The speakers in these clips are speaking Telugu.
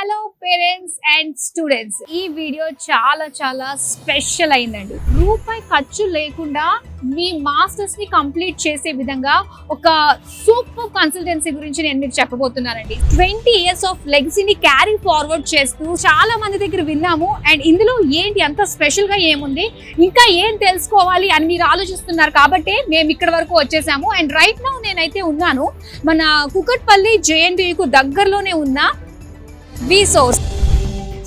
హలో పేరెంట్స్ అండ్ స్టూడెంట్స్, ఈ వీడియో చాలా స్పెషల్ అయిందండి. రూపాయి ఖర్చు లేకుండా మీ మాస్టర్స్ ని కంప్లీట్ చేసే విధంగా ఒక సూపర్ కన్సల్టెన్సీ గురించి నేను మీకు చెప్పబోతున్నానండి. 20 years ఆఫ్ లెగసీని క్యారీ ఫార్వర్డ్ చేస్తూ చాలా మంది దగ్గర విన్నాము. అండ్ ఇందులో ఏంటి అంత స్పెషల్ గా ఏముంది, ఇంకా ఏం తెలుసుకోవాలి అని మీరు ఆలోచిస్తున్నారు కాబట్టి మేము ఇక్కడ వరకు వచ్చేసాము. అండ్ రైట్ నౌ నేనైతే ఉన్నాను మన కుకట్పల్లి JNTU దగ్గరలోనే ఉన్న V-Source.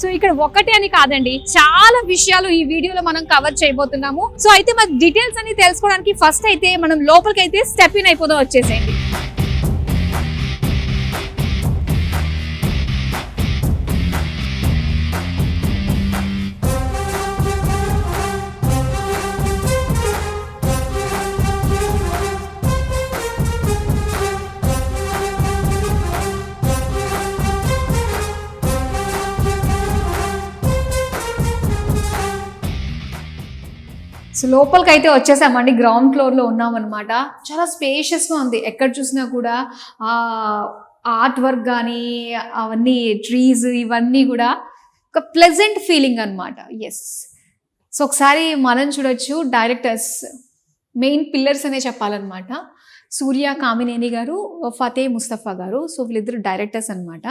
సో ఇక్కడ ఒకటే అని కాదండి, చాలా విషయాలు ఈ వీడియోలో మనం కవర్ చేయబోతున్నాము. సో అయితే మన డీటెయిల్స్ అని తెలుసుకోవడానికి ఫస్ట్ అయితే మనం లోపలికి అయితే స్టెప్ ఇన్ అయిపోదాం. వచ్చేసేయండి. సో లోపలికి అయితే వచ్చేసామండి. గ్రౌండ్ ఫ్లోర్లో ఉన్నాం అనమాట. చాలా స్పేషియస్గా ఉంది. ఎక్కడ చూసినా కూడా ఆర్ట్ వర్క్ కానీ అవన్నీ ట్రీస్ ఇవన్నీ కూడా ఒక ప్లెజెంట్ ఫీలింగ్ అనమాట. ఎస్. సో ఒకసారి మనం చూడొచ్చు డైరెక్టర్స్, మెయిన్ పిల్లర్స్ అనే చెప్పాలన్నమాట. సూర్య కామినేని గారు, ఫతే ముస్తఫా గారు. సో వీళ్ళిద్దరు డైరెక్టర్స్ అనమాట.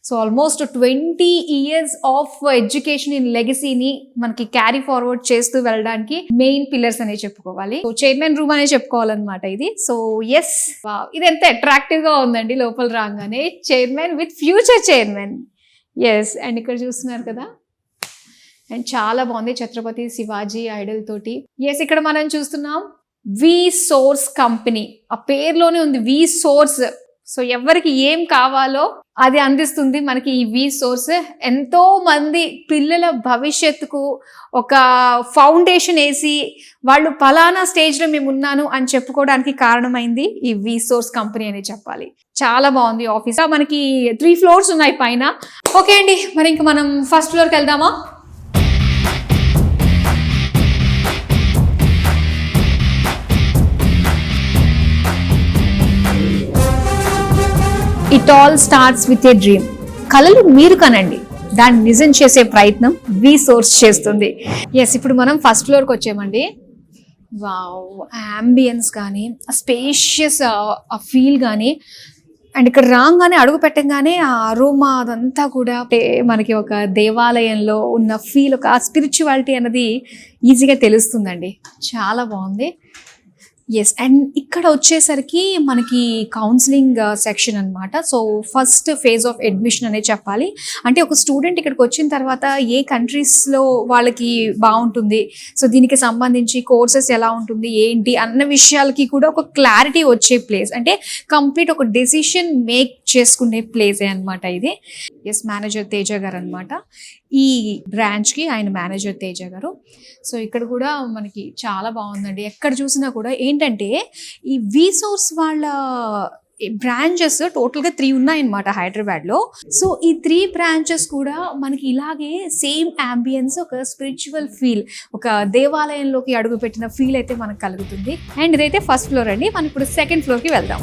So almost 20 years of education in లెగసీని మనకి క్యారీ ఫార్వర్డ్ చేస్తూ వెళ్ళడానికి మెయిన్ పిల్లర్స్ అనే చెప్పుకోవాలి. సో చైర్మన్ రూమ్ అనే చెప్పుకోవాలన్నమాట ఇది. సో ఎస్, ఇది ఎంత అట్రాక్టివ్ గా ఉందండి. లోపల రాగానే chairman with future chairman. Yes. And ఇక్కడ చూస్తున్నారు కదా, అండ్ చాలా బాగుంది. ఛత్రపతి శివాజీ ఐడల్ తోటి. ఎస్, ఇక్కడ మనం చూస్తున్నాం V-Source కంపెనీ. ఆ పేరులోనే ఉంది V-Source. సో ఎవరికి ఏం కావాలో అది అందిస్తుంది మనకి ఈ V-Source. ఎంతో మంది పిల్లల భవిష్యత్తుకు ఒక ఫౌండేషన్ వేసి వాళ్ళు ఫలానా స్టేజ్లో మేము ఉన్నాను అని చెప్పుకోవడానికి కారణమైంది ఈ V-Source కంపెనీ అని చెప్పాలి. చాలా బాగుంది ఆఫీస్. మనకి 3 floors ఉన్నాయి పైన. ఓకే అండి, మరి ఇంకా మనం ఫస్ట్ ఫ్లోర్కి వెళ్దామా? It all starts with a dream. కలలు మీరు కనండి, దాన్ని నిజం చేసే ప్రయత్నం V-Source చేస్తుంది. ఎస్, ఇప్పుడు మనం ఫస్ట్ ఫ్లోర్కి వచ్చామండి. వావ్, అంబియన్స్ కానీ స్పేషియస్ ఆ ఫీల్ కానీ, అండ్ ఇక్కడ రాగానే అడుగు పెట్టగానే ఆ అరోమా అదంతా కూడా మనకి ఒక దేవాలయంలో ఉన్న ఫీల్, ఒక స్పిరిచువాలిటీ అన్నది ఈజీగా తెలుస్తుందండి. చాలా బాగుంది. ఎస్. అండ్ ఇక్కడ వచ్చేసరికి మనకి కౌన్సిలింగ్ సెక్షన్ అనమాట. So first phase of admission అనే చెప్పాలి. అంటే ఒక స్టూడెంట్ ఇక్కడికి వచ్చిన తర్వాత ఏ కంట్రీస్లో వాళ్ళకి బాగుంటుంది, సో దీనికి సంబంధించి కోర్సెస్ ఎలా ఉంటుంది ఏంటి అన్న విషయాలకి కూడా ఒక క్లారిటీ వచ్చే ప్లేస్, అంటే కంప్లీట్ ఒక డెసిషన్ మేక్ చేసుకునే ప్లేసే అనమాట ఇది. ఎస్, మేనేజర్ తేజ గారు అనమాట ఈ బ్రాంచ్కి. ఆయన మేనేజర్ తేజ గారు. సో ఇక్కడ కూడా మనకి చాలా బాగుందండి. ఎక్కడ చూసినా కూడా ఏంటంటే ఈ V-Source వాళ్ళ బ్రాంచెస్ టోటల్గా 3 ఉన్నాయన్నమాట హైదరాబాద్లో. సో ఈ 3 branches కూడా మనకి ఇలాగే సేమ్ అంబియన్స్, ఒక స్పిరిచువల్ ఫీల్, ఒక దేవాలయంలోకి అడుగుపెట్టిన ఫీల్ అయితే మనకు కలుగుతుంది. అండ్ ఇదైతే ఫస్ట్ ఫ్లోర్ అండి. మనం ఇప్పుడు సెకండ్ ఫ్లోర్కి వెళ్దాం.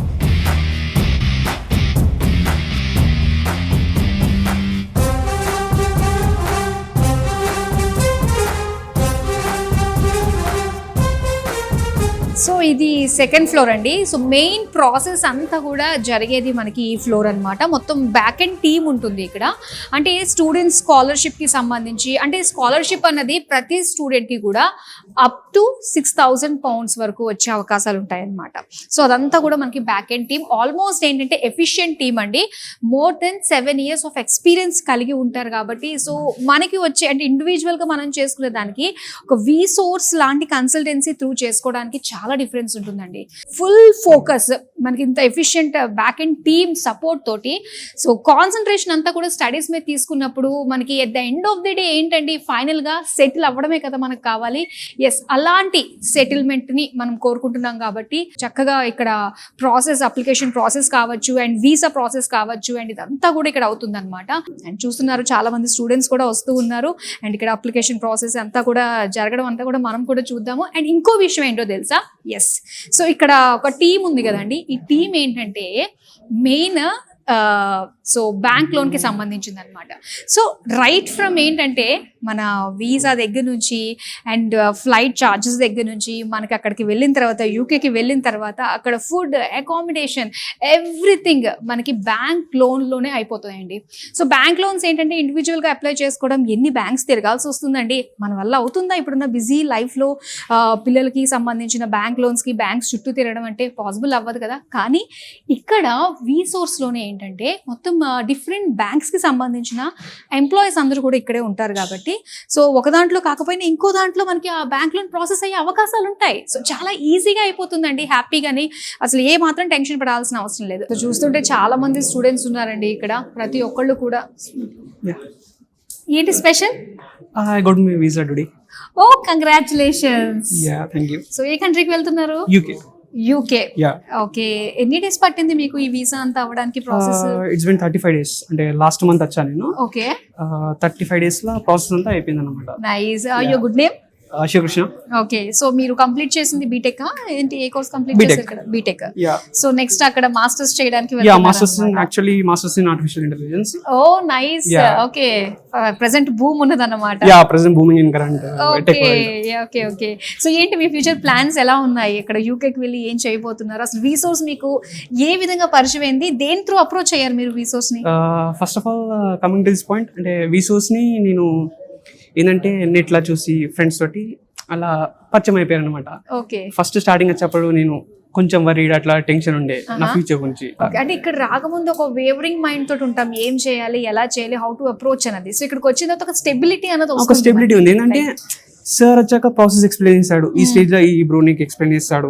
సో ఇది సెకండ్ ఫ్లోర్ అండి. సో మెయిన్ ప్రాసెస్ అంతా కూడా జరిగేది మనకి ఈ ఫ్లోర్ అనమాట. మొత్తం బ్యాక్ అండ్ టీమ్ ఉంటుంది ఇక్కడ. అంటే స్టూడెంట్స్ స్కాలర్షిప్కి సంబంధించి, అంటే స్కాలర్షిప్ అన్నది ప్రతి స్టూడెంట్కి కూడా అప్ టు 6,000 pounds వరకు వచ్చే అవకాశాలు ఉంటాయన్నమాట. సో అదంతా కూడా మనకి బ్యాక్ అండ్ టీమ్. ఆల్మోస్ట్ ఏంటంటే ఎఫిషియెంట్ టీమ్ అండి. More than 7 years of experience కలిగి ఉంటారు కాబట్టి, సో మనకి వచ్చే అంటే ఇండివిజువల్గా మనం చేసుకునే దానికి ఒక V-Source లాంటి కన్సల్టెన్సీ త్రూ చేసుకోవడానికి చాలా డిఫరెన్స్ ఉంటుందండి. ఫుల్ ఫోకస్ మనకి ఇంత efficient back and team support తోటి. సో కాన్సన్ట్రేషన్ అంతా కూడా స్టడీస్ మీద తీసుకున్నప్పుడు మనకి at the end of the day ఏంటండి, ఫైనల్ గా సెటిల్ అవ్వడమే కదా మనకు కావాలి. ఎస్, అలాంటి సెటిల్మెంట్ ని మనం కోరుకుంటున్నాం కాబట్టి చక్కగా ఇక్కడ ప్రాసెస్, అప్లికేషన్ ప్రాసెస్ కావచ్చు అండ్ వీసా ప్రాసెస్ కావచ్చు, అండ్ ఇదంతా కూడా ఇక్కడ అవుతుంది అనమాట. అండ్ చూస్తున్నారు చాలా మంది స్టూడెంట్స్ కూడా వస్తూ ఉన్నారు. అండ్ ఇక్కడ అప్లికేషన్ ప్రాసెస్ అంతా కూడా జరగడం అంతా కూడా మనం కూడా చూద్దాము. అండ్ ఇంకో విషయం ఏంటో తెలుసా, ఎస్, సో ఇక్కడ ఒక టీం ఉంది కదండి. ఈ టీం ఏంటంటే మెయిన్ సో బ్యాంక్ లోన్కి సంబంధించింది అనమాట. సో రైట్ ఫ్రమ్ ఏంటంటే మన వీసా దగ్గర నుంచి అండ్ ఫ్లైట్ ఛార్జెస్ దగ్గర నుంచి మనకి అక్కడికి వెళ్ళిన తర్వాత యూకేకి వెళ్ళిన తర్వాత అక్కడ ఫుడ్, అకామిడేషన్, ఎవ్రీథింగ్ మనకి బ్యాంక్ లోన్లోనే అయిపోతాయండి. సో బ్యాంక్ లోన్స్ ఏంటంటే ఇండివిజువల్గా అప్లై చేసుకోవడం, ఎన్ని బ్యాంక్స్ తిరగాల్సి వస్తుందండి, మన వల్ల అవుతుందా ఇప్పుడున్న బిజీ లైఫ్లో పిల్లలకి సంబంధించిన బ్యాంక్ లోన్స్కి బ్యాంక్స్ చుట్టూ తిరగడం అంటే పాసిబుల్ అవ్వదు కదా. కానీ ఇక్కడ వీసోర్స్లోనే ఏంటంటే మొత్తం డిఫరెంట్ బ్యాంక్స్కి సంబంధించిన ఎంప్లాయీస్ అందరూ కూడా ఇక్కడే ఉంటారు కాబట్టి సో ఒక దాంట్లో కాకపోయినా ఇంకో దాంట్లో మనకి ఆ బ్యాంక్ లోన్ ప్రాసెస్ అయ్యే అవకాశాలు ఉంటాయి. సో చాలా ఈజీగా అయిపోతుందండి, హ్యాపీగాని అసలు ఏ మాత్రం టెన్షన్ పడాల్సిన అవసరం లేదు. సో చూస్తుంటే చాలా మంది స్టూడెంట్స్ ఉన్నారండి ఇక్కడ, ప్రతి ఒక్కళ్ళు కూడా. ఏంటి special? I got my visa today. Oh congratulations. Yeah, thank you. So ఏ కంట్రీకి వెళ్తున్నారు? UK. యూకే. Yeah. ఓకే, ఎన్ని డేస్ పట్టింది మీకు ఈ వీసా అంతా అవ్వడానికి ప్రాసెస్? It's been 35 days. అంటే లాస్ట్ మంత్ వచ్చా నేను. ఓకే, 35 days లో ప్రాసెస్ అంతా అయిపోయింది అనమాట. Nice. Your good name? Shivakrishna. Okay, so మీరు కంప్లీట్ చేసింది బీటెక్ ఏంటి, ఏ కోర్స్ కంప్లీట్ B.Tech. చేశారు ఇక్కడ? బీటెక్. Yeah. సో నెక్స్ట్ అక్కడ మాస్టర్స్ చేయడానికి masters in artificial intelligence. Oh nice. Yeah. Okay, present boom ఉన్నదన్నమాట. Present booming in current tech. Okay okay. So ఏంటి మీ ఫ్యూచర్ ప్లాన్స్ ఎలా ఉన్నాయి? ఇక్కడ యూకేకి వెళ్ళి ఏం చేయబోతున్నారు? అసలు వీసోర్స్ మీకు ఏ విధంగా పరిచయం అయింది? దేని త్రూ అప్రోచ్ అయ్యారు మీరు వీసోర్స్ ని? First of all coming to this point, అంటే వీసోర్స్ ని నేను ఏంటంటే నెట్లో చూసి ఫ్రెండ్స్ తోటి అలా పరిచయం అయిపోయారు అనమాట. ఓకే, ఫస్ట్ స్టార్టింగ్ వచ్చేప్పుడు నేను కొంచెం వరీడ్, అట్లా టెన్షన్ ఉండే నా ఫ్యూచర్ గురించి. అంటే ఇక్కడ రాకముందు ఒక వేవరింగ్ మైండ్ తోటి ఉంటాం, ఏం చేయాలి, ఎలా చేయాలి, హౌ టు అప్రోచ్ అన్నది. సో ఇక్కడికి వచ్చిన తర్వాత ఒక స్టెబిలిటీ అన్నది ఒక వస్తుంది. స్టెబిలిటీ ఉంది. ఏంటంటే సార్ వచ్చాక ప్రాసెస్ ఎక్స్ప్లెయిన్ చేస్తాడు, ఈ స్టేజ్ లో ఈ బ్రో నీకు ఎక్స్ప్లెయిన్ చేస్తాడు.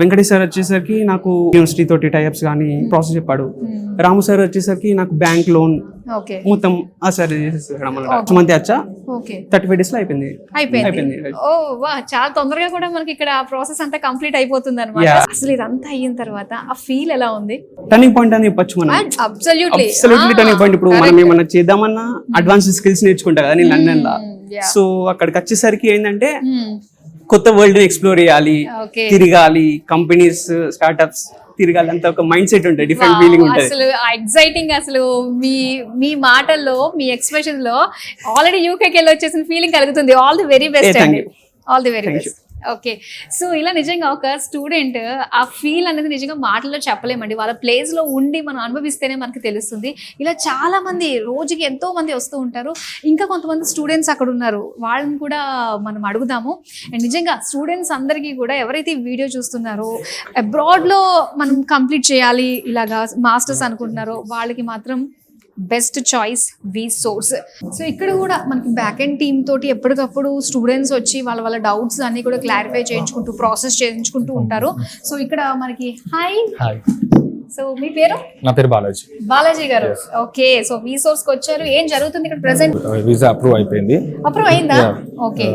వెంకటేష్ సార్ వచ్చేసరికి నాకు యూనివర్సిటీ తోటి టైప్స్ కానీ ప్రాసెస్ చెప్పాడు. రాము సార్ వచ్చేసరికి నాకు బ్యాంక్ లోన్ ఓకే మొత్తం ఆ సార్ చేసేసాడు. మంత్ వచ్చా ఓకే 35 days లో అయిపోయింది. ఓ వా, చాలా తొందరగా కూడా మనకి ఇక్కడ ప్రాసెస్ అంతా కంప్లీట్ అయిపోతుంది అనమాట. అసలు ఇదంతా అయిన తర్వాత ఆ ఫీల్ ఎలా ఉంది? టర్నింగ్ పాయింట్ అని చెప్పొచ్చు మనం. Absolutely turning point. ఇప్పుడు మనం ఏమన్నా చేద్దామన్నా అడ్వాన్స్ స్కిల్స్ నేర్చుకుంటా కదా నేను లండన్ లో. సో అక్కడికి వచ్చేసరికి ఏంటంటే కొత్త వరల్డ్ ని ఎక్స్ప్లోర్ చేయాలి, తిరగాలి, కంపెనీస్, స్టార్ట్అప్స్ తిరగాలి, అంత ఒక మైండ్ సెట్ ఉంటుంది, డిఫరెంట్ ఫీలింగ్ ఉంటుంది. అసలు ఎక్సైటింగ్. అసలు మీ మాటల్లో, మీ ఎక్స్ప్రెషన్ లో ఆల్రెడీ యూకేకి వెళ్ళి వచ్చేసిన ఫీలింగ్ కలుగుతుంది. ఆల్ ది వెరీ బెస్ట్ అండి, all the very best. Okay, so ఇలా నిజంగా ఒక స్టూడెంట్ ఆ ఫీల్ అనేది నిజంగా మాటల్లో చెప్పలేమండి, వాళ్ళ ప్లేస్ లో ఉండి మనం అనుభవిస్తేనే మనకి తెలుస్తుంది. ఇలా చాలా మంది రోజుకి ఎంతో మంది వస్తూ ఉంటారు. ఇంకా కొంతమంది స్టూడెంట్స్ అక్కడ ఉన్నారు, వాళ్ళని కూడా మనం అడుగుదాము. అండ్ నిజంగా స్టూడెంట్స్ అందరికీ కూడా ఎవరైతే ఈ వీడియో చూస్తున్నారో అబ్రాడ్ లో మనం కంప్లీట్ చేయాలి ఇలాగా మాస్టర్స్ అనుకుంటున్నారో వాళ్ళకి మాత్రం బెస్ట్ చాయిస్ వీసోర్స్. సో ఇక్కడ కూడా మనకి బ్యాక్ ఎండ్ టీమ్ తోటి ఎప్పటికప్పుడు స్టూడెంట్స్ వచ్చి వాళ్ళ డౌట్స్ అన్ని కూడా క్లారిఫై చేయించుకుంటూ ప్రాసెస్ చేయించుకుంటూ ఉంటారు. సో ఇక్కడ మనకి హాయ్. సో మీ పేరు? నా పేరు బాలాజీ. బాలాజీ గారు. ఓకే, సో వీసోర్స్ కి వచ్చారు. ఏం జరుగుతుంది ఇక్కడ ప్రెసెంట్? వీసా అప్రూవ్ అయిపోయింది. అప్రూవ్ అయిందా? ఓకే,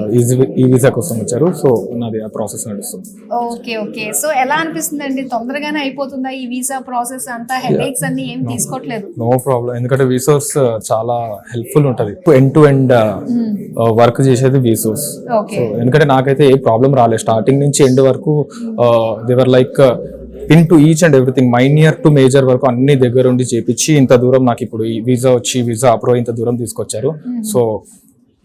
ఈ వీసా కోసం వచ్చారు. సో నాది ఆ ప్రాసెస్ నడుస్తుంది. Okay okay. సో ఎలా అనిపిస్తుంది అండి? తొందరగానే అయిపోతుందా ఈ వీసా ప్రాసెస్ అంతా? హెడేక్స్ అన్ని ఏం తీసుకోవట్లేదు? నో ప్రాబ్లం, ఎందుకంటే వీసోర్స్ చాలా హెల్ప్ఫుల్ ఉంటది. ఎండ్ టు ఎండ్ వర్క్ చేసేది వీసోర్స్. ఓకే, సో ఎందుకంటే నాకైతే ఏ ప్రాబ్లం రాలేదు. స్టార్టింగ్ నుంచి ఎండ్ వరకు they were like pin to each and everything, minor to major వరకు అన్ని దగ్గర ఉండి చేపించి ఇంత దూరం నాకు ఇప్పుడు ఈ వీసా అప్రూవ్ ఇంత దూరం తీసుకొచ్చారు. So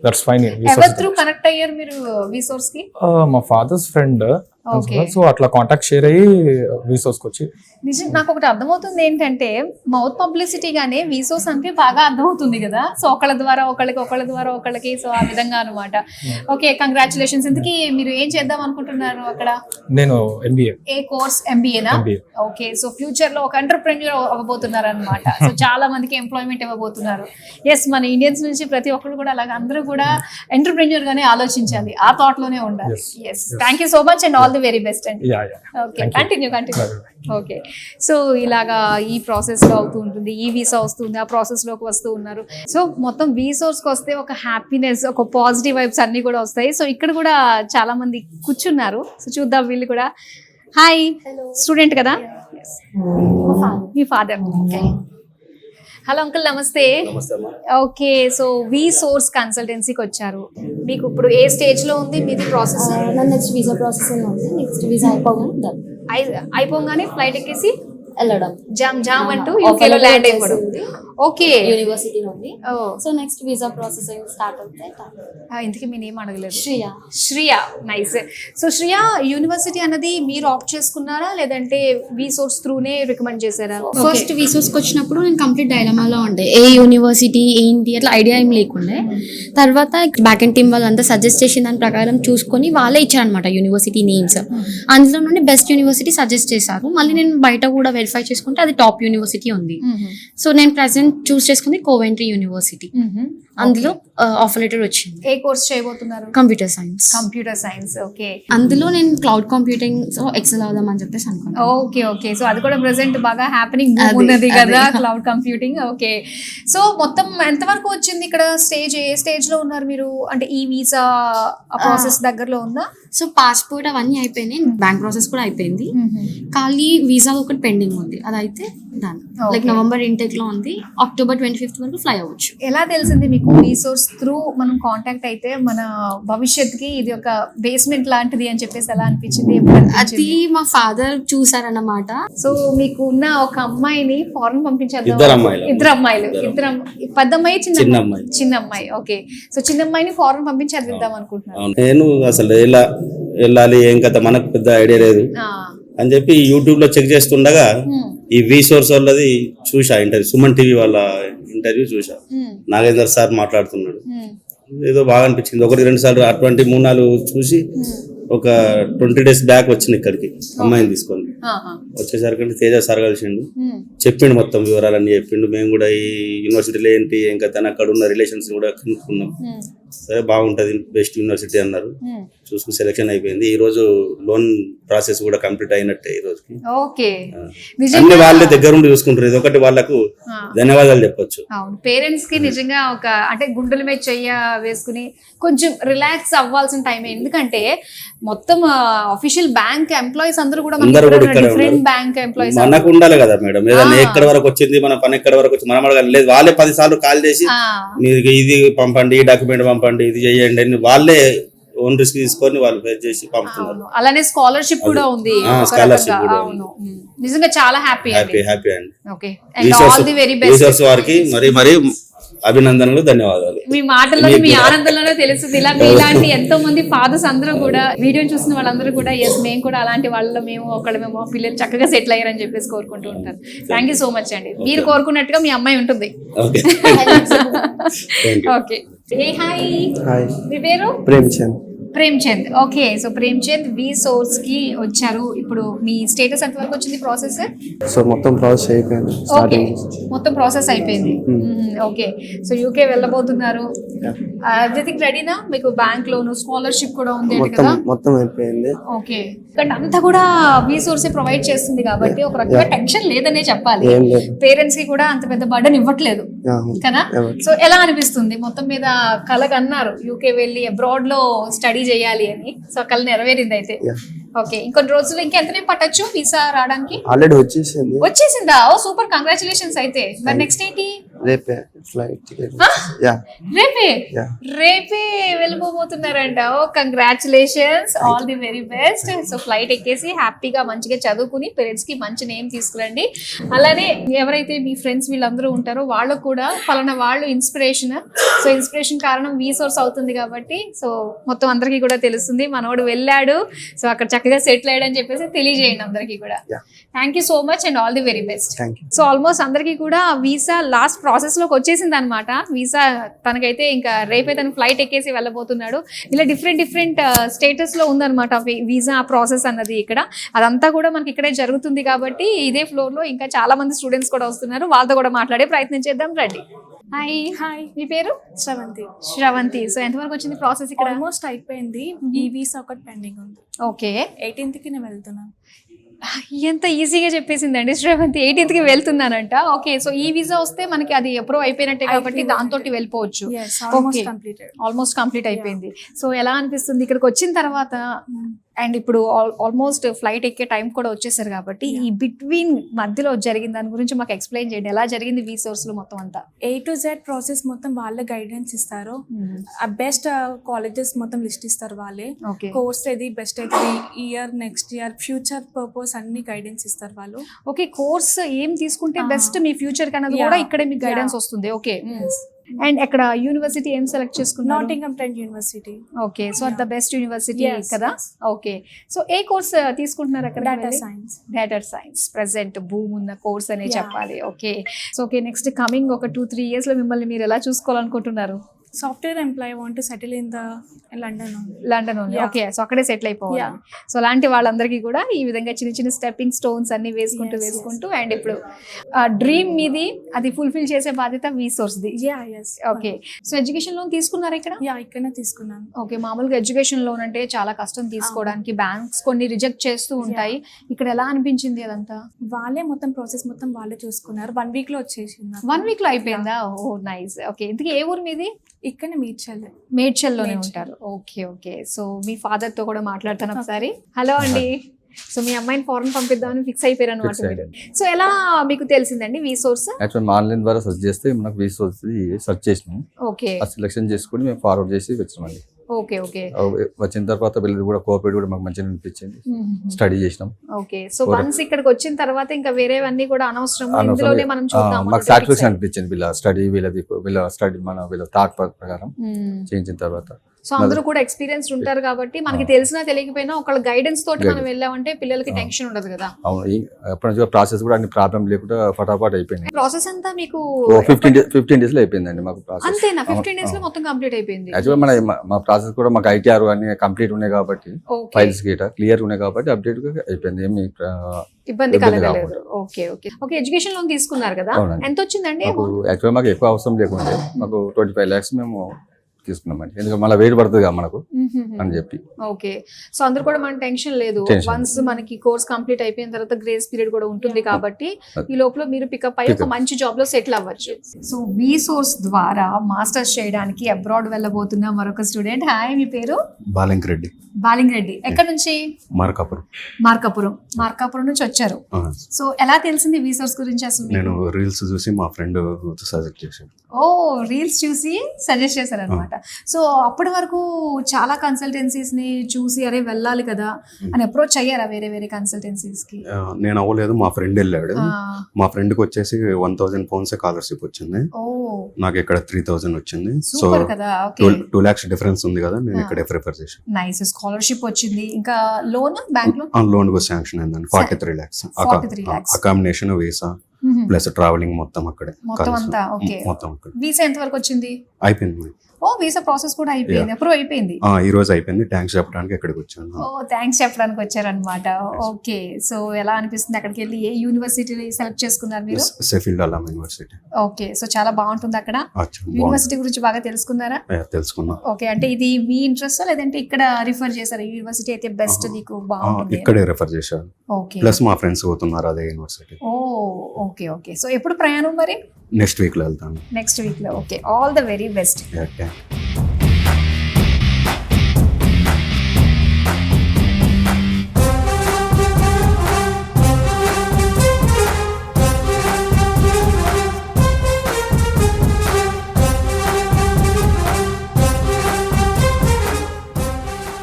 that's fine. Ever through connect అయ్యారు మీరు వీసోర్స్ కి? మా ఫాదర్స్ ఫ్రెండ్. సో అట్లా కాంటాక్ట్ షేర్ అయ్యి వీసోస్కి వచ్చి. నిజం నాకు ఒకటి అర్థమవుతుంది ఏంటంటే మౌత్ పబ్లిసిటీ గానే వీసోస్ అంటే బాగా అర్థమవుతుంది కదా. సో ఒకళ్ళ ద్వారా ఒకళ్ళకి సో ఆ విధంగా అనమాట. Okay, congratulations. ఇంతకీ మీరు ఏం చేద్దాం అనుకుంటున్నారు అక్కడ? నేను ఎంబీఏ. ఏ కోర్స్? ఎంబీఏనా? ఓకే, సో ఫ్యూచర్ లో ఒక ఎంటర్ప్రెన్యూర్ అవ్వబోతున్నారు అనమాట. సో చాలా మందికి ఎంప్లాయ్మెంట్ ఇవ్వబోతున్నారు. ఎస్, మన ఇండియన్స్ నుంచి ప్రతి ఒక్కరు కూడా అలాగే అందరూ కూడా ఎంటర్ప్రెన్యూర్ గానే ఆలోచించాలి, ఆ థాట్ లోనే ఉండాలి. Yes, thank you so much and all the very best అండి. Okay, continue. ఓకే, సో ఇలాగా ఈ ప్రాసెస్ లో అవుతూ ఉంటుంది. ఈ వీసా వస్తుంది, ఆ ప్రాసెస్ లోకి వస్తూ ఉన్నారు. సో మొత్తం వీసోర్స్ కి వస్తే ఒక హ్యాపీనెస్, ఒక పాజిటివ్ వైబ్స్ అన్ని కూడా వస్తాయి. సో ఇక్కడ కూడా చాలా మంది కూర్చున్నారు. సో చూద్దాం వీళ్ళు కూడా. హాయ్, స్టూడెంట్ కదా? మీ ఫాదర్. హలో అంకుల్, నమస్తే. ఓకే, సో వీసోర్స్ కన్సల్టెన్సీకి వచ్చారు. మీకు ఇప్పుడు ఏ స్టేజ్ లో ఉంది మీది ప్రాసెస్? నెక్స్ట్ వీసా ప్రాసెస్ ఉంది. నెక్స్ట్ వీసా అయిపోగానే అయిపోగానే ఫ్లైట్ ఎక్కేసి వెళ్ళడం జామ్ అంటూ Offer యూకేలో letter ల్యాండ్ అయిపోవడం. వచ్చేసింది. ఓకే. యూనివర్సిటీ నుండి. Oh. So next visa processing start అవుతే ఇంతకీ మీ నేమ్ అడగలేదు. Shriya. Shriya, nice. So Shriya, university అన్నది మీరు ఆప్ట్ చేసుకున్నారా లేదంటే వి సోర్స్ త్రూనే రికమెండ్ చేశారా? ఫస్ట్ వీసోస్కి వచ్చినప్పుడు నేను కంప్లీట్ డైలమాలో ఉండే, ఏ యూనివర్సిటీ ఏంటి అట్లా ఐడియా ఏం లేకుండే. తర్వాత బ్యాక్ అండ్ టీమ్ వాళ్ళంతా సజెస్ట్ చేసిన దాని ప్రకారం చూసుకొని వాళ్ళే ఇచ్చారనమాట యూనివర్సిటీ నేమ్స్. అందులో నుండి బెస్ట్ యూనివర్సిటీ సజెస్ట్ చేశారు. మళ్ళీ నేను బయట కూడా వెరిఫై చేసుకుంటే అది టాప్ యూనివర్సిటీ ఉంది. సో నేను ప్రెసెంట్ చూస్ చేసుకుంది కోవెంట్రీ యూనివర్సిటీ. అందులో ఆఫర్ లెటర్ వచ్చింది. ఏ కోర్స్ చేయబోతున్నారు? Computer science. Computer science, okay. అందులో నేను క్లౌడ్ కంప్యూటింగ్ సో ఎక్సెల్ అవుదామని చెప్పేసి అనుకున్నాను. Okay okay. సో అది కూడా ప్రెసెంట్ బాగా హ్యాపెనింగ్ ఉన్నది కదా, క్లౌడ్ కంప్యూటింగ్. ఓకే. సో మొత్తం ఎంత వరకు వచ్చింది ఇక్కడ స్టేజ్? ఏ స్టేజ్ లో ఉన్నారు మీరు? అంటే ఈ వీసా ప్రాసెస్ దగ్గరలో ఉందా? సో పాస్పోర్ట్ అవన్నీ అయిపోయినాయి, బ్యాంక్ ప్రాసెస్ కూడా అయిపోయింది. ఖాళీ వీసా ఒకటి పెండింగ్ ఉంది, అదైతే దాని లైక్ నవంబర్ ఇంటెక్ లో ఉంది. అక్టోబర్ 25th వరకు ఫ్లై అవ్వచ్చు. ఎలా తెలిసింది మీకు రీసోర్స్ త్రూ మనం కాంటాక్ట్ అయితే మన భవిష్యత్తుకి ఇది ఒక బేస్మెంట్ లాంటిది అని చెప్పేసి ఎలా అనిపించింది? అది మా ఫాదర్ చూసారన్నమాట. సో మీకు ఉన్న ఒక అమ్మాయిని ఫారెన్ పంపించారు. ఇద్దరు అమ్మాయిలు. పెద్ద అమ్మాయి, చిన్న అమ్మాయి. చిన్న అమ్మాయి. ఓకే. సో చిన్న అమ్మాయిని ఫారెన్ పంపించి చదివిద్దాం అనుకుంటున్నాను. నేను అసలు ఎలా వెళ్ళాలి ఏం కథ మనకు పెద్ద ఐడియా లేదు అని చెప్పి యూట్యూబ్ లో చెక్ చేస్తుండగా ఈ వి సోర్స్ వాళ్ళది చూసా ఇంటర్వ్యూ, సుమన్ టీవీ వాళ్ళ ఇంటర్వ్యూ చూసా. నాగేందర్ సార్ మాట్లాడుతున్నాడు, ఏదో బాగా అనిపించింది. 1-2 సార్లు అటువంటి 3-4 చూసి ఒక 20 days బ్యాక్ వచ్చింది ఇక్కడికి అమ్మాయిని తీసుకొని. వచ్చేసరికి తేజ సార్ కలిసిండు, చెప్పిండు మొత్తం వివరాలన్నీ చెప్పిండు. మేము కూడా ఈ యూనివర్సిటీలో ఏంటి ఏం కథ అక్కడ ఉన్న రిలేషన్స్ కూడా కనుక్కున్నాం. సరే బాగుంటది, బెస్ట్ యూనివర్సిటీ అన్నారు. చూసుకుని సెలెక్షన్ అయిపోయింది. ఈ రోజు లోన్ ప్రాసెస్ కూడా కంప్లీట్ అయినట్టే ఈ రోజుకి. ఓకే. అన్ని వాళ్ళే దగ్గర ఉండి చూసుకుంటారు. ఇది ఒకటి వాళ్ళకు ధన్యవాదాలు చెప్పొచ్చు. అవును, పేరెంట్స్ కి నిజంగా ఒక అంటే గుండెల మీద చెయ్య వేసుకుని కొంచెం రిలాక్స్ అవ్వాల్సిన టైం. ఎందుకంటే మొత్తం అఫీషియల్ బ్యాంక్ ఎంప్లాయీస్ అందరూ కూడా డిఫరెంట్ బ్యాంక్ ఎంప్లాయీస్. మనకు ఉండాలి కదా మేడం, ఏదైనా ఎక్కడి వరకు వచ్చింది మన పని ఎక్కడి వరకు వచ్చింది మనం అడగాలి. లేదు వాళ్ళే 10 సార్లు కాల్ చేసి మీరు ఇది పంపండి, ఈ డాక్యుమెంట్ పంపండి, ఇది చేయండి అని వాళ్ళే ఓన్ రిస్క్ తీసుకొని వాళ్ళు ఫేస్ చేసి పంపుతున్నారు. అలానే స్కాలర్షిప్ కూడా ఉంది. అవును, నిజంగా చాలా హ్యాపీ హ్యాపీ అండి. Okay, and all the very best వారికి మరి అభినందనలు, ధన్యవాదాలు. మీ మాటల్లోనే మీ ఆనందంలోనే తెలుస్తుంది. ఇలా మీలాంటి ఎంతో మంది ఫాదర్స్ అందరూ కూడా వీడియో చూసిన వాళ్ళందరూ కూడా ఎస్ మేము కూడా అలాంటి వాళ్ళలో మేము పిల్లలు చక్కగా సెటిల్ అయ్యారని చెప్పేసి కోరుకుంటూ ఉంటారు. థ్యాంక్ యూ సో మచ్ అండి. మీరు కోరుకున్నట్టుగా మీ అమ్మాయి ఉంటుంది. ఓకే. హాయ్, మీ పేరు? ప్రేమ్చంద్. ఓకే. సో ప్రేమ్చంద్ వి సోర్స్ కి వచ్చారు. ఇప్పుడు మీ స్టేటస్ ఎంత వరకు వచ్చింది ప్రాసెస్? సో మొత్తం ప్రాసెస్ అయిపోయింది. మొత్తం ప్రాసెస్ అయిపోయింది. ఓకే. సో యూకే వెళ్ళబోతున్నారు. ఎవ్రీథింగ్ రెడీనా? మీకు బ్యాంక్ లోన్, స్కాలర్షిప్ కూడా ఉంది కదా? మొత్తం అయిపోయింది. ఓకే. ఇక్కడ అంతా కూడా వి సోర్స్ ప్రొవైడ్ చేస్తుంది కాబట్టి ఒక రకంగా టెన్షన్ లేదనే చెప్పాలి. పేరెంట్స్ కి కూడా అంత పెద్ద బర్డెన్ ఇవ్వట్లేదు కదా? సో ఎలా అనిపిస్తుంది? మొత్తం మీద కలగన్నారు యూకే వెళ్ళి అబ్రాడ్ లో స్టడీ చేయాలి అని. సో కళ నెరవేరింది అయితే. ఓకే. ఇంకొన్ని రోజులు ఇంకెంతనే పట్టొచ్చు వీసా రావడానికి? ఆల్రెడీ వచ్చేసిందా? Oh super, congratulations. అయితే మరి నెక్స్ట్ ఏంటి? రేపే ఫ్లైట్ టికెట్. రేపే వెళ్ళిపోతున్నారంట. Oh congratulations, all the very best. So flight ఎక్కేసి హ్యాపీగా మంచిగా చదువుకుని పేరెంట్స్ కి మంచి నేమ్ తీసుకురండి. అలానే ఎవరైతే మీ ఫ్రెండ్స్ వీళ్ళందరూ ఉంటారో వాళ్ళకు కూడా ఫలానా వాళ్ళు ఇన్స్పిరేషన్. సో ఇన్స్పిరేషన్ కారణం వి సోర్స్ అవుతుంది కాబట్టి సో మొత్తం అందరికీ కూడా తెలుస్తుంది మనోడు వెళ్ళాడు, సో అక్కడ చక్కగా సెటిల్ అయ్యాడని చెప్పేసి తెలియజేయండి అందరికీ కూడా. Thank you so much and all the very best. So almost అందరికీ కూడా వీసా లాస్ట్ ప్రాసెస్ లోకి వచ్చేసింది అనమాట. వీసా తనకైతే ఇంకా రేపే తను ఫ్లైట్ ఎక్కేసి వెళ్ళబోతున్నాడు. ఇలా డిఫరెంట్ స్టేటస్ లో ఉందన్నమాట వీసా ప్రాసెస్ అన్నది. ఇక్కడ అదంతా కూడా మనకి ఇక్కడే జరుగుతుంది కాబట్టి ఇదే ఫ్లోర్ లో ఇంకా చాలా మంది స్టూడెంట్స్ కూడా వస్తున్నారు. వాళ్ళతో కూడా మాట్లాడే ప్రయత్నం చేద్దాం, రండి. హాయ్, మీ పేరు? శ్రవంతి. సో ఎంతవరకు వచ్చింది ప్రాసెస్? ఇక్కడ ఆల్మోస్ట్ అయిపోయింది. ఈ వీసా ఒకటి పెండింగ్ ఉంది. ఓకే. 18th కి నేను వెళ్తున్నాను. ఎంత ఈజీగా చెప్పేసిందండి శ్రవంతి. 18th కి వెళ్తున్నానంట. ఓకే. సో ఈ వీసా వస్తే మనకి అది అప్రూవ్ అయిపోయినట్టే కాబట్టి దాంతో వెళ్ళిపోవచ్చు. ఆల్మోస్ట్ కంప్లీట్ అయిపోయింది. సో ఎలా అనిపిస్తుంది ఇక్కడికి వచ్చిన తర్వాత? అండ్ ఇప్పుడు ఆల్మోస్ట్ ఫ్లైట్ ఎక్కే టైం కూడా వచ్చేసారు కాబట్టి ఈ బిట్వీన్ మధ్యలో జరిగిన దాని గురించి మాకు ఎక్స్ప్లెయిన్ చేయండి, ఎలా జరిగింది వి సోర్స్ లో మొత్తం అంతా. A to Z ప్రాసెస్ మొత్తం వాళ్ళే గైడెన్స్ ఇస్తారు. బెస్ట్ కాలేజెస్ మొత్తం లిస్ట్ ఇస్తారు వాళ్ళే. ఓకే కోర్స్ ఏది బెస్ట్ అయితే year next year future purpose అన్ని గైడెన్స్ ఇస్తారు వాళ్ళు. ఓకే, కోర్స్ ఏం తీసుకుంటే బెస్ట్ మీ ఫ్యూచర్ కన్నది కూడా ఇక్కడే మీకు గైడెన్స్ వస్తుంది. ఓకే, అండ్ ఎక్కడ యూనివర్సిటీ ఏం సెలెక్ట్ చేసుకున్నారు? Nottingham Trent university. Okay, so the best university కదా. ఓకే, సో ఏ కోర్స్ తీసుకుంటున్నారు అక్కడ? Data science. Data science present boom ఉన్న కోర్స్ అనే చెప్పాలి. Okay, so okay, next coming ఒక 2-3 years లో మిమ్మల్ని మీరు ఎలా చూసుకోవాలనుకుంటున్నారు? Software employ want to settle in London ఉంది. ఓకే, సో అక్కడే సెటిల్ అయిపోవాలి. సో అలాంటి వాళ్ళందరికీ కూడా ఈ విధంగా చిన్న చిన్న స్టెప్పింగ్ స్టోన్స్ అన్ని వేసుకుంటూ అండ్ ఇప్పుడు డ్రీమ్ మీది అది ఫుల్ఫిల్ చేసే బాధ్యత వి సోర్స్ ది. ఓకే, సో ఎడ్యుకేషన్ లోన్ తీసుకున్నారు ఇక్కడ? ఇక్కడనే తీసుకున్నాను. ఓకే, మామూలుగా ఎడ్యుకేషన్ లోన్ అంటే చాలా కష్టం తీసుకోవడానికి, బ్యాంక్స్ కొన్ని రిజెక్ట్ చేస్తూ ఉంటాయి. ఇక్కడ ఎలా అనిపించింది అదంతా? వాళ్ళే మొత్తం ప్రాసెస్ మొత్తం వాళ్ళే చూసుకున్నారు. 1 week లో వచ్చేసింది. 1 week లో అయిపోయిందా? ఓ నైస్. ఓకే, ఇంతకీ ఏ ఊరు మీది? ఇక్కడ మేడ్చల్లోనే ఉంటారు. ఓకే ఓకే, సో మీ ఫాదర్ తో కూడా మాట్లాడతాను ఒకసారి. హలో అండి. సో మీ అమ్మాయిని ఫారెన్ పంపిద్దామని ఫిక్స్ అయిపోయారు అనమాట మీరు. సో ఎలా మీకు తెలిసిందండి వి సోర్స్? యాక్చువల్ ఆన్లైన్ ద్వారా సెర్చ్ చేస్తే మనకు వి సోర్స్ సెర్చ్ చేసినాం. ఓకే, ఆ సెలెక్షన్ చేసుకుని మేము ఫార్వర్డ్ చేసి వచ్చినామండి. ఓకే ఓకే, వచ్చిన తర్వాత వీళ్ళు కూడా కోఆపరేట్ కూడా మాకు మంచిగా అనిపించింది. స్టడీ చేసినాం. ఓకే, సో వన్స్ ఇక్కడికి వచ్చిన తర్వాత ఇంకా వేరేవన్నీ కూడా అనవసరం, ఇందులోనే మనం చూద్దాం. మాకు సాటిస్ఫాక్షన్ అనిపించింది వీళ్ళ స్టడీ, వీళ్ళ స్టడీ వీళ్ళ థాట్ ప్రకారం చేయించిన తర్వాత. సో అందరూ కూడా ఎక్స్పీరియన్స్ ఉంటారు కాబట్టి మనకి తెలిసినా తెలియకపోయినా ఒకళ్ళ గైడెన్స్ తోటి మనం వెళ్ళామంటే పిల్లలకి టెన్షన్ ఉండదు కదా. అవును, ఎప్పటి నుంచి ప్రాసెస్ కూడా అన్ని ప్రాబ్లం లేకుండా ఫటాఫట్ అయిపోయింది. ప్రాసెస్ అంతా మీకు 15 days లో అయిపోయిందండి మాకు ప్రాసెస్. అంతేనా? 15 days లో మొత్తం కంప్లీట్ అయిపోయింది. యాక్చువల్ మా ప్రాసెస్ కూడా మాకు ITR అన్ని కంప్లీట్ ఉన్నాయి కాబట్టి, ఫైల్స్ గీట క్లియర్ ఉన్నాయి కాబట్టి అప్డేట్ గా అయిపోయింది. ఏమి ఇబ్బంది కలగలేదు. Okay okay okay, education loan తీసుకున్నారు కదా, ఎంత వచ్చిందండి? యాక్చువల్ మాకు ఎక్కువ అవసరం లేకుండే, మాకు 25 lakhs మేము తీసుకున్నామండి. ఎందుకంటే మళ్ళీ వెయిట్ పడుతుంది కదా మనకు అని చెప్పి. ఓకే, సో అందరు కూడా మన టెన్షన్ లేదు. వన్స్ మనకి కోర్స్ కంప్లీట్ అయిపోయిన తర్వాత గ్రేస్ పీరియడ్ కూడా ఉంటుంది కాబట్టి ఈ లోపల మీరు పికప్ అయ్యి ఒక మంచి జాబ్ లో సెటిల్ అవ్వచ్చు. సో వి సోర్స్ ద్వారా మాస్టర్స్ చేయడానికి అబ్రాడ్ వెళ్ళబోతున్న మరొక స్టూడెంట్. హాయ్, మీ పేరు? బాలింగ్ రెడ్డి. ఎక్కడ నుంచి? మార్కాపురం నుంచి వచ్చారు. సో ఎలా తెలిసింది వి సోర్స్ గురించి అసలు? నేను రీల్స్ చూసి మా ఫ్రెండ్ సజెస్ట్ చేశాను. ఓ, రీల్స్ చూసి సజెస్ట్ చేశారు అనమాట. సో అప్పటి వరకు చాలా కన్సల్టెన్సీస్ ని చూసి అరే వెళ్ళాలి కదా అని అప్రోచ్ అయ్యారా వేరే కన్సల్టెన్సీస్ కి? నేను అవ్వలేదు, మా ఫ్రెండ్ వెళ్ళాడు. మా ఫ్రెండ్ కి వచ్చేసి 1000 pounds స్కాలర్షిప్ వచ్చింది. నాకు ఇక్కడ 3000 వచ్చింది. సో 2 lakhs డిఫరెన్స్ ఉంది కదా, నేను ఇక్కడ ప్రిఫర్ చేశాను. నైస్, స్కాలర్షిప్ వచ్చింది. ఇంకా లోన్ బ్యాంక్ లోన్ కూడా శాంక్షన్ అయిందండి. 43 lakhs accommodation, visa plus travelling మొత్తం అక్కడే. మొత్తం వీసా ఎంత వరకు వచ్చింది? అయిపోయింది. ఓ, వీసా ప్రాసెస్ కూడా అయిపోయింది, అప్రూవ్ అయిపోయింది. ఈ రోజు అయిపోయింది. థ్యాంక్స్ చెప్పడానికి ఇక్కడికి వచ్చాను. ఓ, థ్యాంక్స్ చెప్పడానికి వచ్చారనమాట. ఓకే, సో ఎలా అనిపిస్తుంది అక్కడికి వెళ్ళి? ఏ యూనివర్సిటీ సెలెక్ట్ చేసుకున్నారు మీరు? Sheffield Hallam university. Okay, so చాలా బాగుంటుంది అక్కడ. యూనివర్సిటీ గురించి బాగా తెలుసుకున్నారా? తెలుసుకున్నా. ఓకే, అంటే ఇది మీ ఇంట్రెస్ట్ లేదంటే ఇక్కడ రిఫర్ చేశారు యూనివర్సిటీ అయితే బెస్ట్ నీకు బాగుంటుంది? ఇక్కడే రిఫర్ చేశారు. ఓకే, ప్లస్ మా ఫ్రెండ్స్ పోతున్నారు అదే యూనివర్సిటీ. ఓ ఓకే ఓకే, సో ఎప్పుడు ప్రయాణం మరి? నెక్స్ట్ వీక్ లో వెళ్తాను. నెక్స్ట్ వీక్ లో. Okay, all the very best.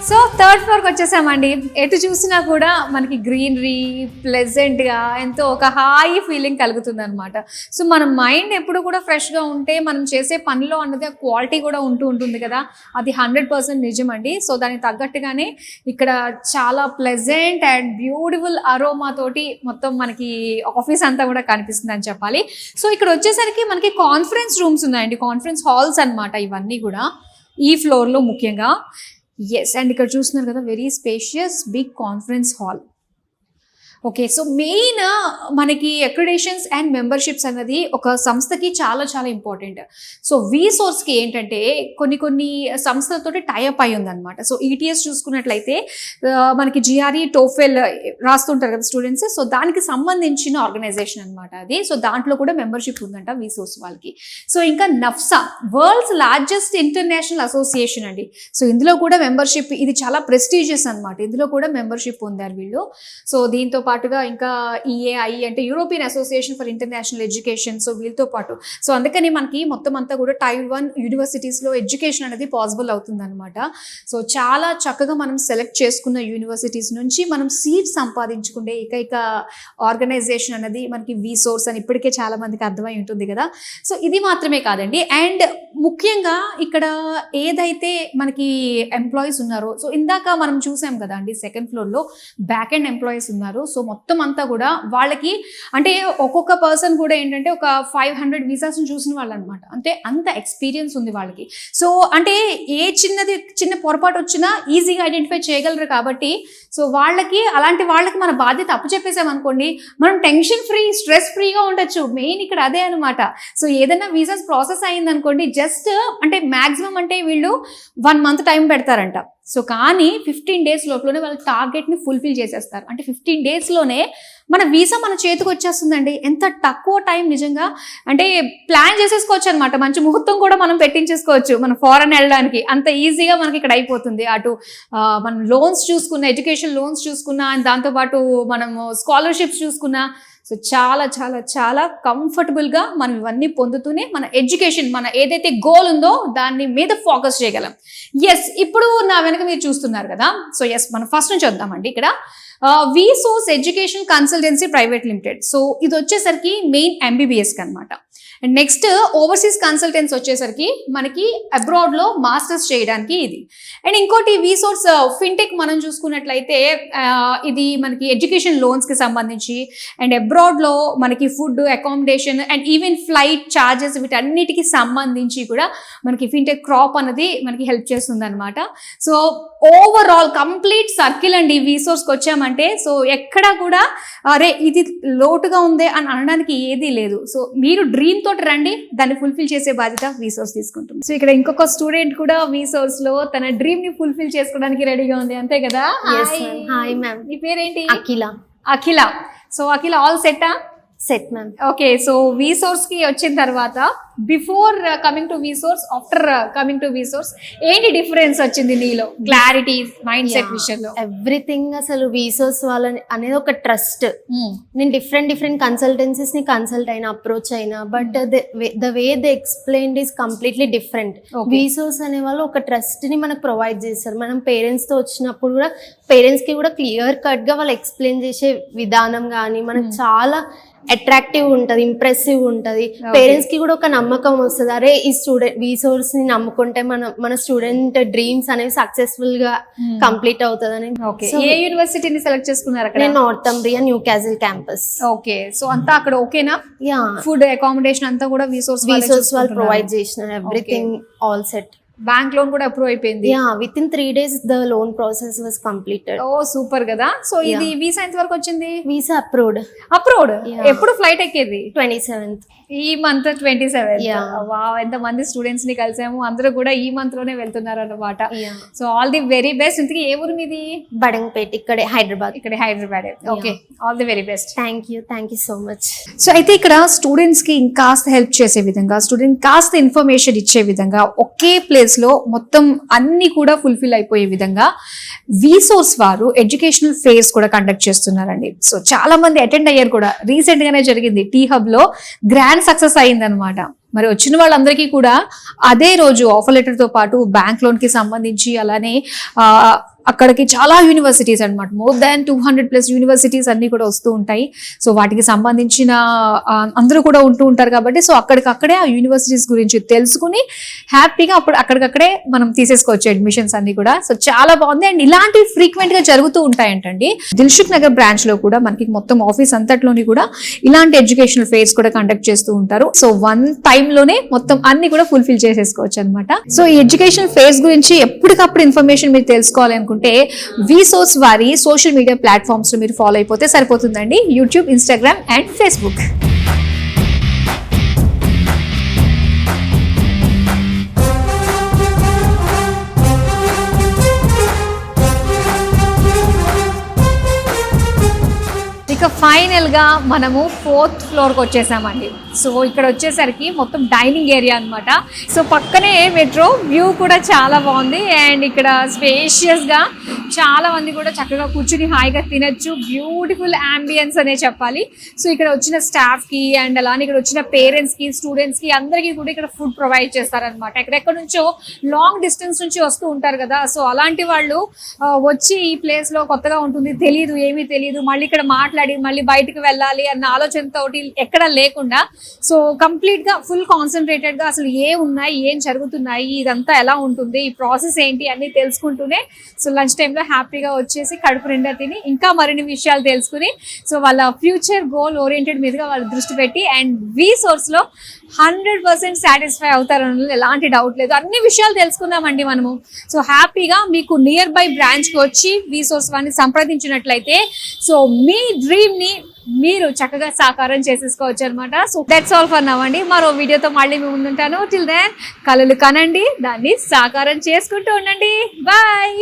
So third ఫ్లోర్కి వచ్చేసామండి. ఎటు చూసినా కూడా మనకి గ్రీనరీ, ప్లెజెంట్గా ఎంతో ఒక హాయి ఫీలింగ్ కలుగుతుంది అనమాట. సో మన మైండ్ ఎప్పుడు కూడా ఫ్రెష్గా ఉంటే మనం చేసే పనిలో అన్నది క్వాలిటీ కూడా ఉంటుంది కదా, అది 100% నిజం అండి. సో దానికి తగ్గట్టుగానే ఇక్కడ చాలా ప్లెజెంట్ అండ్ బ్యూటిఫుల్ అరోమా తోటి మొత్తం మనకి ఆఫీస్ అంతా కూడా కనిపిస్తుంది అని చెప్పాలి. సో ఇక్కడ వచ్చేసరికి మనకి కాన్ఫరెన్స్ రూమ్స్ ఉన్నాయండి, కాన్ఫరెన్స్ హాల్స్ అనమాట ఇవన్నీ కూడా ఈ ఫ్లోర్లో ముఖ్యంగా. ఎస్, అండ్ ఇక్కడ చూస్తున్నారు కదా, very spacious big conference hall. Okay, so main మనకి అక్రిడేషన్స్ అండ్ మెంబర్షిప్స్ అన్నది ఒక సంస్థకి చాలా చాలా ఇంపార్టెంట్. సో వీసోర్స్కి ఏంటంటే కొన్ని సంస్థలతోటి టైఅప్ అయి ఉందన్నమాట. సో ఈటీఎస్ చూసుకున్నట్లయితే మనకి జిఆర్ఈ టోఫెల్ రాస్తుంటారు కదా స్టూడెంట్స్, సో దానికి సంబంధించిన ఆర్గనైజేషన్ అనమాట అది. సో దాంట్లో కూడా మెంబర్షిప్ ఉందంట వీసోర్స్ వాళ్ళకి. సో ఇంకా నఫ్సా, వరల్డ్స్ లార్జెస్ట్ ఇంటర్నేషనల్ అసోసియేషన్ అండి. సో ఇందులో కూడా మెంబర్షిప్, ఇది చాలా ప్రెస్టీజియస్ అనమాట. ఇందులో కూడా మెంబర్షిప్ పొందారు వీళ్ళు. సో దీంతో పాటుగా ఇంకా ఈఏఐ అంటే European association for international education, so వీళ్ళతో పాటు. సో అందుకని మనకి మొత్తం అంతా కూడా టైర్ 1 యూనివర్సిటీస్లో ఎడ్యుకేషన్ అనేది పాసిబుల్ అవుతుంది అనమాట. సో చాలా చక్కగా మనం సెలెక్ట్ చేసుకున్న యూనివర్సిటీస్ నుంచి మనం సీట్ సంపాదించుకునే ఏకైక ఆర్గనైజేషన్ అనేది మనకి వీసోర్స్ అని ఇప్పటికే చాలా మందికి అర్థమై ఉంటుంది కదా. సో ఇది మాత్రమే కాదండి, అండ్ ముఖ్యంగా ఇక్కడ ఏదైతే మనకి ఎంప్లాయీస్ ఉన్నారో, సో ఇందాక మనం చూసాం కదా అండి సెకండ్ ఫ్లోర్లో బ్యాక్ ఎండ్ ఎంప్లాయీస్ ఉన్నారు. సో మొత్తం అంతా కూడా వాళ్ళకి అంటే ఒక్కొక్క పర్సన్ కూడా ఏంటంటే ఒక 500 వీసాస్ని చూసిన వాళ్ళు అనమాట. అంటే అంత ఎక్స్పీరియన్స్ ఉంది వాళ్ళకి. సో అంటే ఏ చిన్న పొరపాటు వచ్చినా ఈజీగా ఐడెంటిఫై చేయగలరు కాబట్టి సో అలాంటి వాళ్ళకి మన బాధ్యత అప్పచెప్పేసాం అనుకోండి, మనం టెన్షన్ ఫ్రీ, స్ట్రెస్ ఫ్రీగా ఉండొచ్చు. మెయిన్ ఇక్కడ అదే అనమాట. సో ఏదైనా వీసాస్ ప్రాసెస్ అయింది అనుకోండి, జస్ట్ అంటే మ్యాక్సిమం అంటే వీళ్ళు 1 మంత్ టైం పెడతారంట. సో కానీ 15 days లోపలనే వాళ్ళ టార్గెట్ని ఫుల్ఫిల్ చేసేస్తారు. అంటే 15 daysలోనే మన వీసా మన చేతికి వచ్చేస్తుందండి. ఎంత తక్కువ టైం నిజంగా, అంటే ప్లాన్ చేసేసుకోవచ్చు అనమాట. మంచి ముహూర్తం కూడా మనం పెట్టించేసుకోవచ్చు మనం ఫారెన్ వెళ్ళడానికి. అంత ఈజీగా మనకి ఇక్కడ అయిపోతుంది. అటు మనం లోన్స్ చూసుకున్న, ఎడ్యుకేషన్ లోన్స్ చూసుకున్నా, దాంతోపాటు మనము స్కాలర్షిప్స్ చూసుకున్నా, సో చాలా చాలా చాలా కంఫర్టబుల్గా మనం ఇవన్నీ పొందుతూనే మన ఎడ్యుకేషన్, మన ఏదైతే గోల్ ఉందో దాన్ని మీద ఫోకస్ చేయగలం. ఎస్, ఇప్పుడు నా వెనక మీరు చూస్తున్నారు కదా. సో ఎస్, మనం ఫస్ట్ నుంచి వద్దామండి. ఇక్కడ Vsource education consultancy private limited. So ఇది వచ్చేసరికి మెయిన్ ఎంబీబీఎస్కి అనమాట. అండ్ నెక్స్ట్ ఓవర్సీస్ కన్సల్టెన్స్ వచ్చేసరికి మనకి అబ్రాడ్లో మాస్టర్స్ చేయడానికి ఇది. అండ్ ఇంకోటి వీసోర్స్ ఫిన్టెక్ మనం చూసుకున్నట్లయితే ఇది మనకి ఎడ్యుకేషన్ లోన్స్కి సంబంధించి అండ్ అబ్రాడ్లో మనకి food, accommodation and even flight charges వీటన్నిటికి సంబంధించి కూడా మనకి ఫిన్టెక్ క్రాప్ అనేది మనకి హెల్ప్ చేస్తుంది అనమాట. సో ఓవరాల్ కంప్లీట్ సర్కిల్ అండి వీసోర్స్కి వచ్చామంటే. సో ఎక్కడా కూడా అరే ఇది లోటుగా ఉందే అని అనడానికి ఏదీ లేదు. సో మీరు డ్రీమ్ తోటి రండి, దాన్ని ఫుల్ఫిల్ చేసే బాధ్యత వీసోర్స్ తీసుకుంటుంది. సో ఇక్కడ ఇంకొక స్టూడెంట్ కూడా వీసోర్స్ లో తన డ్రీమ్ ని ఫుల్ఫిల్ చేసుకోవడానికి రెడీగా ఉంది, అంతే కదా? Hi ma'am. ఈ పేరేంటి? అఖిల. సో అఖిల ఆల్ సెట్టా? Set ma'am. Okay, so Vsource కి వచ్చిన తర్వాత before coming to Vsource, after coming to Vsource ఏంటి డిఫరెన్స్ వచ్చింది నీలో? క్లారిటీ, మైండ్ సెట్ విషయంలో ఎవ్రీథింగ్. అసలు వీసోర్స్ వాళ్ళని అనేది ఒక ట్రస్ట్. నేను డిఫరెంట్ కన్సల్టెన్సీస్ ని కన్సల్ట్ అయినా, అప్రోచ్ అయినా, but the way they explained is completely different. Vsource అనే వాళ్ళు ఒక ట్రస్ట్ ని మనకు ప్రొవైడ్ చేస్తారు. మనం పేరెంట్స్ తో వచ్చినప్పుడు కూడా పేరెంట్స్ కి కూడా క్లియర్ కట్ గా వాళ్ళు ఎక్స్ప్లెయిన్ చేసే విధానం కానీ మనకు చాలా అట్రాక్టివ్ ఉంటుంది, ఇంప్రెసివ్ ఉంటుంది. పేరెంట్స్ కి కూడా ఒక నమ్మకం వస్తుంది, అరే ఈ స్టూడెంట్ వీసోర్స్ ని నమ్ముకుంటే మన స్టూడెంట్ డ్రీమ్స్ అనేవి సక్సెస్ఫుల్ గా కంప్లీట్ అవుతుందని. ఏ యూనివర్సిటీని సెలెక్ట్ చేసుకున్నారు అక్కడ? నేను Northumbria Newcastle campus. Okay, so అంతా అక్కడ ఓకేనా? యా, ఫుడ్, అకామిడేషన్ అంతా కూడా వీసోర్స్ వాళ్ళు ప్రొవైడ్ చేసినారు. Everything all set. Bank loan కూడా అప్రూవ్ అయిపోయింది? Yeah, with in 3 days the loan process was completed. Oh super కదా. సో ఇది వీసా ఎంత వరకు వచ్చింది? Visa approved. ఎప్పుడు ఫ్లైట్ ఎక్కేది? 27th. ఈ మంత్ 27th. వావ్, ఎంత మంది స్టూడెంట్స్ ని కలిసాము, అందరూ కూడా ఈ మంత్ లోనే వెళ్తున్నారు అన్నమాట. So all the very best. ఇంతకీ ఏ ఊరు మీది? బడంగపేట, ఇక్కడే Hyderabad. Hyderabad. Okay, all the very best. Thank you so much. So అయితే ఇక్కడ స్టూడెంట్స్ కి ఇంకాస్త హెల్ప్ చేసే విధంగా, స్టూడెంట్ కాస్త ఇన్ఫర్మేషన్ ఇచ్చే విధంగా, ఒకే ప్లేస్ లో మొత్తం అన్ని కూడా ఫుల్ఫిల్ అయిపోయే విధంగా వీసోర్స్ వారు ఎడ్యుకేషనల్ ఫేర్స్ కూడా కండక్ట్ చేస్తున్నారండి. సో చాలా మంది అటెండ్ అయ్యారు కూడా. రీసెంట్ గానే జరిగింది టీ హబ్ లో, గ్రాండ్ సక్సెస్ అయిందనమాట. మరి వచ్చిన వాళ్ళందరికీ కూడా అదే రోజు ఆఫర్ లెటర్ తో పాటు బ్యాంక్ లోన్ కి సంబంధించి, అలానే అక్కడికి చాలా యూనివర్సిటీస్ అనమాట, మోర్ దాన్ 200+ యూనివర్సిటీస్ అన్ని కూడా వస్తూ ఉంటాయి. సో వాటికి సంబంధించిన అందరూ కూడా ఉంటూ ఉంటారు కాబట్టి సో అక్కడికక్కడే ఆ యూనివర్సిటీస్ గురించి తెలుసుకుని హ్యాపీగా అక్కడికక్కడే మనం తీసేసుకోవచ్చు అడ్మిషన్స్ అన్ని కూడా. సో చాలా బాగుంది. అండ్ ఇలాంటివి ఫ్రీక్వెంట్ గా జరుగుతూ ఉంటాయంటండి. దిల్సుఖ్ నగర్ బ్రాంచ్ లో కూడా మనకి మొత్తం ఆఫీస్ అంతట్లోని కూడా ఇలాంటి ఎడ్యుకేషనల్ ఫేర్స్ కూడా కండక్ట్ చేస్తూ ఉంటారు. సో వన్ టైమ్ లోనే మొత్తం అన్ని కూడా ఫుల్ఫిల్ చేసేసుకోవచ్చు అనమాట. సో ఈ ఎడ్యుకేషనల్ ఫేర్స్ గురించి ఎప్పటికప్పుడు ఇన్ఫర్మేషన్ మీరు తెలుసుకోవాలి అనుకుంటే అనుకుంటే వీసోర్స్ వారి సోషల్ మీడియా ప్లాట్ఫామ్స్లో మీరు ఫాలో అయిపోతే సరిపోతుందండి. YouTube, Instagram and Facebook. ఇక ఫైనల్గా మనము 4th ఫ్లోర్కి వచ్చేసామండి. సో ఇక్కడ వచ్చేసరికి మొత్తం డైనింగ్ ఏరియా అనమాట. సో పక్కనే మెట్రో, వ్యూ కూడా చాలా బాగుంది. అండ్ ఇక్కడ స్పేషియస్గా చాలా మంది కూడా చక్కగా కూర్చుని హాయిగా తినచ్చు. బ్యూటిఫుల్ అంబియన్స్ అనే చెప్పాలి. సో ఇక్కడ వచ్చిన స్టాఫ్కి అండ్ అలానే ఇక్కడ వచ్చిన పేరెంట్స్కి, స్టూడెంట్స్కి అందరికీ కూడా ఇక్కడ ఫుడ్ ప్రొవైడ్ చేస్తారనమాట. ఎక్కడెక్కడ నుంచో లాంగ్ డిస్టెన్స్ నుంచి వస్తూ ఉంటారు కదా. సో అలాంటి వాళ్ళు వచ్చి ఈ ప్లేస్లో కొత్తగా ఉంటుంది, తెలియదు, ఏమీ తెలియదు, మళ్ళీ ఇక్కడ మాట్లాడి మళ్ళీ బయటకు వెళ్ళాలి అన్న ఆలోచనతో ఎక్కడ లేకుండా సో కంప్లీట్గా ఫుల్ కాన్సన్ట్రేటెడ్గా అసలు ఉన్నాయి, ఏం జరుగుతున్నాయి, ఇదంతా ఎలా ఉంటుంది, ఈ ప్రాసెస్ ఏంటి అన్నీ తెలుసుకుంటూనే సో లంచ్ టైంలో హ్యాపీగా వచ్చేసి కడుపు నిండా తిని ఇంకా మరిన్ని విషయాలు తెలుసుకుని సో వాళ్ళ ఫ్యూచర్ గోల్ ఓరియంటెడ్ మీదుగా వాళ్ళు దృష్టి పెట్టి అండ్ వీసోర్స్లో 100% సాటిస్ఫై అవుతారని ఎలాంటి డౌట్ లేదు. అన్ని విషయాలు తెలుసుకుందామండి మనము. సో హ్యాపీగా మీకు నియర్ బై బ్రాంచ్కి వచ్చి వీసోర్స్ వారిని సంప్రదించినట్లయితే సో మీ డ్రీమ్ని మీరు చక్కగా సాకారం చేసేసుకోవచ్చు అనమాట. So that's all for now అండి. మరో వీడియోతో మళ్ళీ మీ ముందుంటాను. టిల్ దెన్ కలలు కనండి, దాన్ని సాకారం చేసుకుంటూ ఉండండి. బాయ్.